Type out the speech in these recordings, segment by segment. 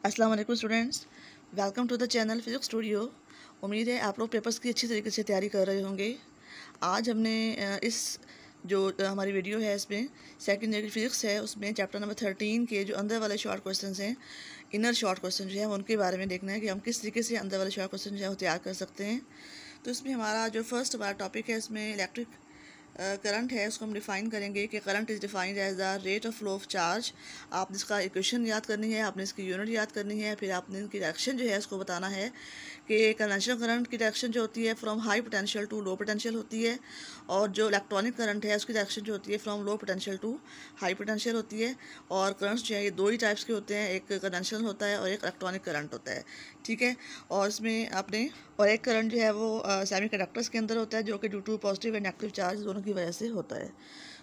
अस्सलाम वालेकुम students, welcome to the channel physics studio. उम्मीद है आप लोग पेपर्स की अच्छी तरीके से तैयारी कर रहे होंगे। आज हमने इस जो हमारी वीडियो है इसमें सेकंड ईयर की फिजिक्स है, उसमें चैप्टर नंबर 13 के जो अंदर वाले शॉर्ट क्वेश्चन हैं, इनर शॉर्ट क्वेश्चन जो है उनके बारे में देखना है कि हम किस तरीके से अंदर वाले शॉर्ट क्वेश्चन जो है वो तैयार कर सकते हैं। तो इसमें हमारा जो फर्स्ट हमारा टॉपिक है, इसमें इलेक्ट्रिक करंट है, उसको हम डिफ़ाइन करेंगे कि current is defined as the rate of flow of charge. आपने इसका इक्वेशन याद करनी है, आपने इसकी यूनिट याद करनी है, फिर आपने इनकी डायरेक्शन जो है उसको बताना है कि कन्वेंशनल करंट की डायरेक्शन जो होती है from high potential to low potential होती है, और जो इलेक्ट्रॉनिक करंट है उसकी डायरेक्शन जो होती है from low potential to high potential होती है। और करंट्स जो है ये दो ही टाइप्स के होते हैं, एक कन्वेंशनल होता है और एक इलेक्ट्रॉनिक करंट होता है, ठीक है। और इसमें आपने और एक करंट जो है वो सेमी कंडक्टर्स के अंदर होता है, जो कि due to positive and negative charge दोनों की वजह से होता है।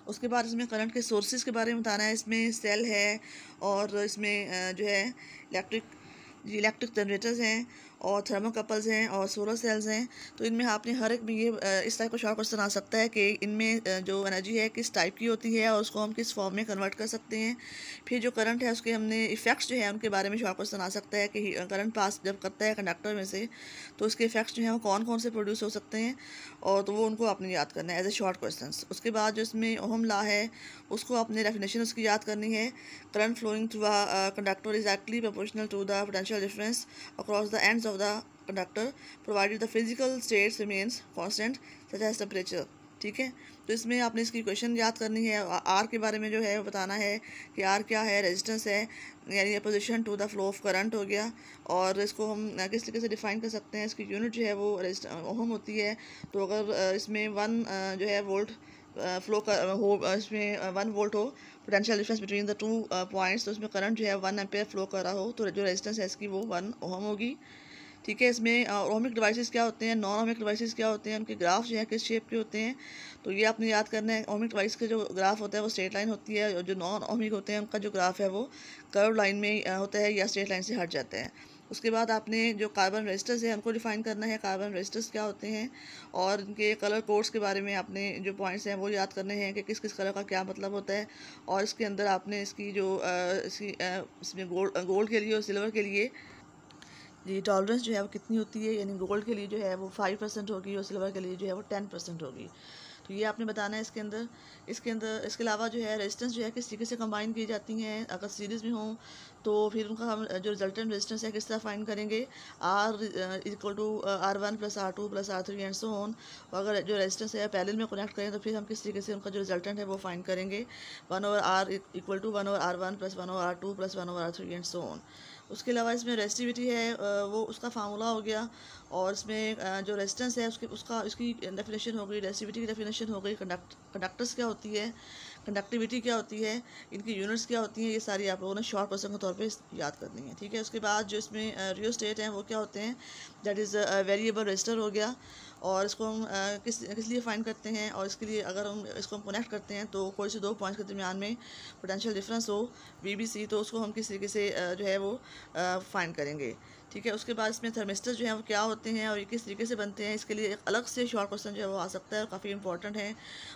उसके बाद इसमें करंट के सोर्सेज के बारे में बताना है। इसमें सेल है और इसमें जो है इलेक्ट्रिक जनरेटर्स हैं और थर्मोकपल्स हैं और सोलर सेल्स हैं। तो इनमें आपने हर एक में ये इस टाइप का शॉर्ट क्वेश्चन आ सकता है कि इनमें जो एनर्जी है किस टाइप की होती है और उसको हम किस फॉर्म में कन्वर्ट कर सकते हैं। फिर जो करंट है उसके हमने इफ़ेक्ट्स जो है उनके बारे में शॉर्ट क्वेश्चन आ सकता है कि करंट पास जब करता है कंडक्टर में से तो उसके इफेक्ट्स जो हैं वो कौन कौन से प्रोड्यूस हो सकते हैं, और तो वो उनको आपने याद करना है एज ए शॉर्ट क्वेश्चन। उसके बाद जो इसमें ओहम लॉ है उसको आपने डेफिनेशन उसकी याद करनी है। Current flowing through a conductor is actually proportional to the potential difference across the ends of the conductor provided the physical states remains constant such as temperature, ठीक है। तो इसमें आपने इसकी इक्वेशन याद करनी है। आर के बारे में जो है वो बताना है कि आर क्या है, रेजिस्टेंस है यानी opposition to the flow of current हो गया। और इसको हम किस तरीके से डिफाइन कर सकते हैं, इसकी यूनिट जो है वो ओहम होती है। तो अगर इसमें 1 जो है वोल्ट फ्लो कर हो, इसमें 1 वोल्ट हो potential difference between the two points, तो इसमें करंट जो है 1 एम्पेयर फ्लो कर रहा हो तो जो रेजिस्टेंस है इसकी वो 1 ओहम होगी, ठीक है। इसमें ओमिक डिवाइसेस क्या होते हैं, नॉन ओमिक डिवाइसेस क्या होते हैं, उनके ग्राफ जो है किस शेप के होते हैं, तो ये आपने याद करना है। ओमिक डिवाइस का जो ग्राफ होता है वो स्ट्रेट लाइन होती है, और जो नॉन ओमिक होते हैं उनका जो ग्राफ है वो कर्व लाइन में होता है या स्ट्रेट लाइन से हट जाते हैं। उसके बाद आपने जो कार्बन रेजिस्टर्स है उनको डिफाइन करना है, कार्बन रेजिस्टर्स क्या होते हैं, और इनके कलर कोड्स के बारे में आपने जो पॉइंट्स हैं वो याद करने हैं कि किस किस कलर का क्या मतलब होता है। और इसके अंदर आपने इसकी जो इसमें गोल्ड के लिए और सिल्वर के लिए जी टॉलरेंस जो है वो कितनी होती है, यानी गोल्ड के लिए जो है वो 5% होगी और सिल्वर के लिए जो है वो 10% होगी। तो ये आपने बताना है इसके अंदर इसके अलावा जो है रेजिस्टेंस जो है किस तरीके से कंबाइन की जाती हैं। अगर सीरीज़ में हों तो फिर उनका हम जो रिजल्टेंट रेजिस्टेंस है किस तरह फाइंड करेंगे, R equal to R1 + R2 + R3 and so on. अगर जो रेजिस्टेंस है पैरेलल में कनेक्ट करें तो फिर हम किस तरीके से उनका जो रिजल्टेंट है वो फाइंड करेंगे, 1/R equal to 1/R1 + 1/R2 + 1/R3 and so on. उसके अलावा इसमें रेसिस्टिविटी है वो उसका फार्मूला हो गया, और इसमें जो रेजिस्टेंस है उसकी डेफिनेशन हो गई, रेसिस्टिविटी की डेफिनेशन हो गई, कंडक्टर्स क्या होती है, कंडक्टिविटी क्या होती है, इनकी यूनिट्स क्या होती हैं, ये सारी आप लोगों ने शॉर्ट क्वेश्चन के तौर पे याद करनी है, ठीक है। उसके बाद जो इसमें रियोस्टेट हैं वो क्या होते हैं, दैट इज़ वेरिएबल रेजिस्टर हो गया। और इसको हम किस लिए फाइंड करते हैं, और इसके लिए अगर हम इसको हम कनेक्ट करते हैं तो कोई से दो पॉइंट्स के दरमियान में पोटेंशियल डिफरेंस हो VBC, तो उसको हम किस तरीके से जो है वो फाइंड करेंगे, ठीक है। उसके बाद इसमें थर्मिस्टर जो है वो क्या होते हैं और ये किस तरीके से बनते हैं, इसके लिए एक अलग से शॉर्ट क्वेश्चन जो है वो आ सकता है और काफ़ी इंपॉर्टेंट है।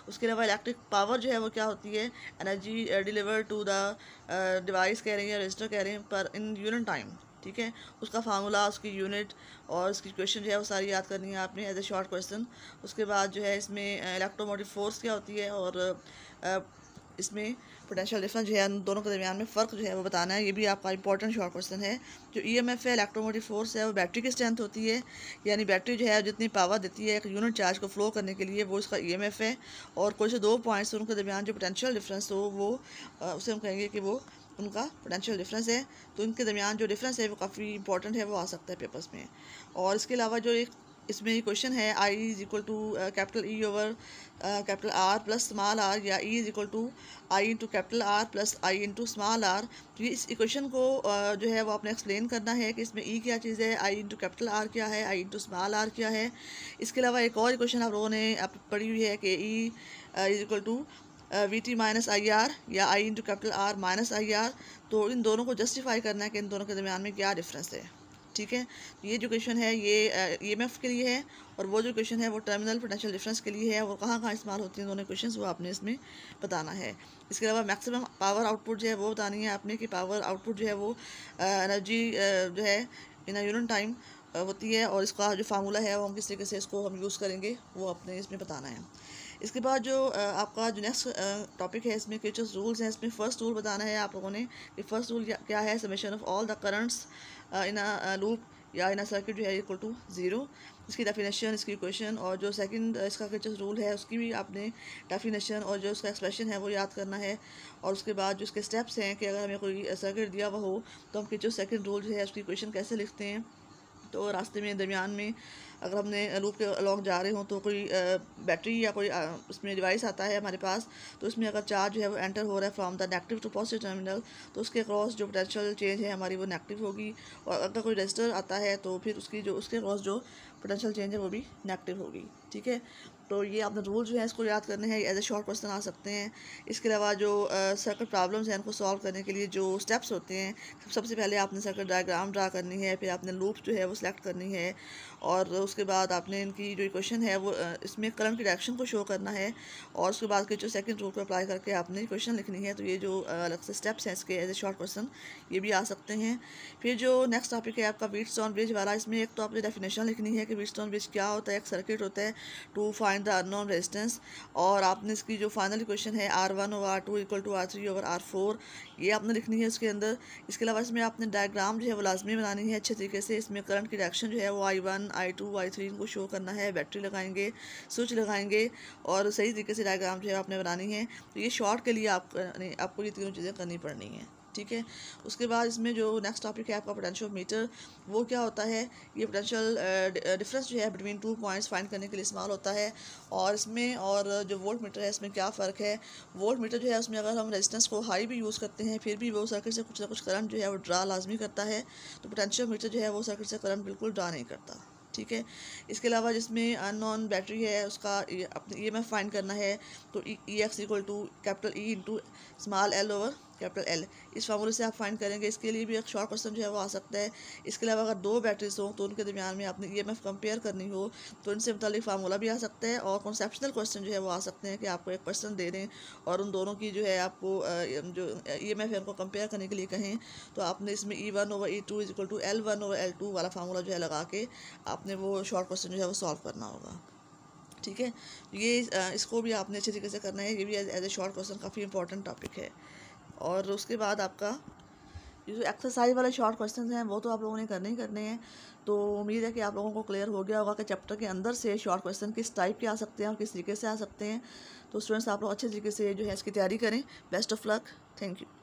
उसके अलावा इलेक्ट्रिक पावर जो है वो क्या होती है, energy deliver to the device कह रहे हैं या रजिस्टर कह रहे हैं पर इन यूनिट टाइम, ठीक है। उसका फार्मूला, उसकी यूनिट और उसकी क्वेश्चन जो है वो सारी याद करनी है आपने एज ए शॉर्ट क्वेश्चन। उसके बाद जो है इसमें इलेक्ट्रोमोटिव फोर्स क्या होती है, और इसमें पोटेंशियल डिफरेंस जो है उन दोनों के दरमियान में फ़र्क जो है वो बताना है, ये भी आपका इंपॉर्टेंट शॉर्ट क्वेश्चन है। जो EMF है, इलेक्ट्रोमोटिव फोर्स है, वो बैटरी की स्ट्रेंथ होती है, यानी बैटरी जो है जितनी पावर देती है एक यूनिट चार्ज को फ्लो करने के लिए वो इसका EMF है। और कोई से दो पॉइंट्स उनके दरमियान जो पोटेंशियल डिफरेंस हो वो उसे हम कहेंगे कि वो उनका पोटेंशियल डिफरेंस है। तो इनके दरमियान जो डिफरेंस है वो काफ़ी इंपॉर्टेंट है, वो आ सकता है पेपर्स में। और इसके अलावा जो एक इसमें क्वेश्चन है I is equal to capital E over capital R plus small r, या E is equal to I into capital R plus I into small r। तो ये इस इक्वेशन को जो है वो आपने एक्सप्लेन करना है कि इसमें E क्या चीज़ है, I इंटू कैपिटल R क्या है, I इंटू स्मॉल r क्या है। इसके अलावा एक और इक्वेशन आप लोगों ने आप पढ़ी हुई है कि E is equal to VT minus IR, या I into capital R minus IR। तो इन दोनों को जस्टिफाई करना है कि इन दोनों के दरमियान में क्या डिफरेंस है। ठीक है। तो ये जो क्वेश्चन है ये EMF के लिए है, और वो जो क्वेश्चन है वो टर्मिनल पोटेंशियल डिफरेंस के लिए है। वो कहाँ कहाँ इस्तेमाल होती हैं दोनों क्वेश्चंस, वो आपने इसमें बताना है। इसके अलावा मैक्सिमम पावर आउटपुट जो है वो बतानी है आपने कि पावर आउटपुट जो है वो एनर्जी जो है इन यूनिट टाइम होती है, और इसका जो फार्मूला है वो हम किस तरीके से इसको हम यूज़ करेंगे वो अपने इसमें बताना है। इसके बाद जो आपका जो नेक्स्ट टॉपिक है इसमें किर्चॉफ्स रूल्स हैं। इसमें फ़र्स्ट रूल बताना है आप लोगों ने कि फ़र्स्ट रूल क्या है, summation of all the currents in a loop या इन अ सर्किट जो है इक्वल टू 0। इसकी डेफिनेशन, इसकी इक्वेशन, और जो सेकंड इसका किर्चॉफ्स रूल है उसकी भी आपने डेफिनेशन और जो उसका एक्सप्रेशन है वो याद करना है। और उसके बाद जो इसके स्टेप्स हैं कि अगर हमें कोई सर्किट दिया हुआ हो तो हम किर्चॉफ्स सेकंड रूल जो है उसकी इक्वेशन कैसे लिखते हैं। तो रास्ते में दरमियान में अगर हमने लूप के अलॉन्ग जा रहे हों तो कोई बैटरी या कोई उसमें डिवाइस आता है हमारे पास, तो उसमें अगर चार्ज जो है वो एंटर हो रहा है from the negative to positive terminal, तो उसके अक्रॉस जो पोटेंशियल चेंज है हमारी वो नेगेटिव होगी। और अगर कोई रेजिस्टर आता है तो फिर उसकी जो उसके अक्रॉस जो पोटेंशियल चेंज है वो भी नेगेटिव होगी। ठीक है, तो ये आपने रूल जो है इसको याद करने हैं, एज ए शॉर्ट क्वेश्चन आ सकते हैं। इसके अलावा जो सर्किट प्रॉब्लम्स हैं उनको सॉल्व करने के लिए जो स्टेप्स होते हैं, सबसे पहले आपने सर्किट डायग्राम ड्रा करनी है, फिर आपने लूप जो है वो सिलेक्ट करनी है, और उसके बाद आपने इनकी जो इक्वेशन है वो इसमें करंट की डायरेक्शन को शो करना है, और उसके बाद के जो सेकंड रूल को अप्लाई करके आपने इक्वेशन लिखनी है। तो ये जो अलग से स्टेप्स हैं इसके एज ए शॉर्ट क्वेश्चन ये भी आ सकते हैं। फिर जो नेक्स्ट टॉपिक है आपका व्हीटस्टोन ब्रिज वाला, इसमें एक तो आपने डेफिनेशन लिखनी है कि व्हीटस्टोन ब्रिज क्या होता है। एक सर्किट होता है to find the unknown resistance, और आपने इसकी जो फाइनल इक्वेशन है R1 over R2 equal to R3 over R4 ये आपने लिखनी है इसके अंदर। इसके अलावा इसमें आपने डायग्राम जो है वो लाजमी बनानी है अच्छे तरीके से। इसमें करंट की डायरेक्शन जो है वो I1 I2 I3 इनको शो करना है, बैटरी लगाएंगे, स्विच लगाएंगे, और सही तरीके से डायग्राम जो है आपने बनानी है। तो ये शॉर्ट के लिए आपको ये तीनों चीज़ें करनी पड़नी हैं। ठीक है, उसके बाद इसमें जो नेक्स्ट टॉपिक है आपका पोटेंशियल मीटर, वो क्या होता है, ये पोटेंशियल डिफरेंस जो है बिटवीन 2 पॉइंट्स फाइंड करने के लिए इस्तेमाल होता है। और इसमें और जो वोल्ट मीटर है इसमें क्या फ़र्क है, वोल्ट मीटर जो है उसमें अगर हम रेजिस्टेंस को हाई भी यूज़ करते हैं फिर भी वो सर्किट से कुछ ना कुछ करंट जो है वो ड्रा लाजमी करता है। तो पोटेंशियल मीटर जो है वो सर्किट से करंट बिल्कुल ड्रा नहीं करता। ठीक है, इसके अलावा जिसमें अननोन बैटरी है उसका अपने EMF फाइंड करना है। तो EX equal to capital E into small l over capital L, इस फार्मूले से आप फाइंड करेंगे। इसके लिए भी एक शॉर्ट क्वेश्चन जो है वो आ सकता है। इसके अलावा अगर दो बैटरीज हो तो उनके दरमियान में आपने EMF कंपेयर करनी हो तो इनसे मुतालिक फार्मूला भी आ सकता है, और कॉन्सेप्शनल क्वेश्चन जो है वो आ सकते हैं कि आपको एक पर्सन दे दें और उन दोनों की जो है आपको जो EMF है उनको कंपेयर करने के लिए कहें, तो आपने इसमें E1 over E2 is equal to L1 over L2 वाला फार्मूला जो है लगा के आपने वो शॉर्ट क्वेश्चन जो है वो सॉल्व करना होगा। ठीक है, ये इसको भी आपने अच्छे तरीके से करना है। ये भी एज ए शॉर्ट क्वेश्चन काफ़ी इंपॉर्टेंट टॉपिक है। और उसके बाद आपका ये जो एक्सरसाइज वाले शॉर्ट क्वेश्चंस हैं वो तो आप लोगों ने करने ही करने हैं। तो उम्मीद है कि आप लोगों को क्लियर हो गया होगा कि चैप्टर के अंदर से शॉर्ट क्वेश्चन किस टाइप के आ सकते हैं और किस तरीके से आ सकते हैं। तो स्टूडेंट्स आप लोग अच्छे तरीके से जो है इसकी तैयारी करें। Best of luck, thank you.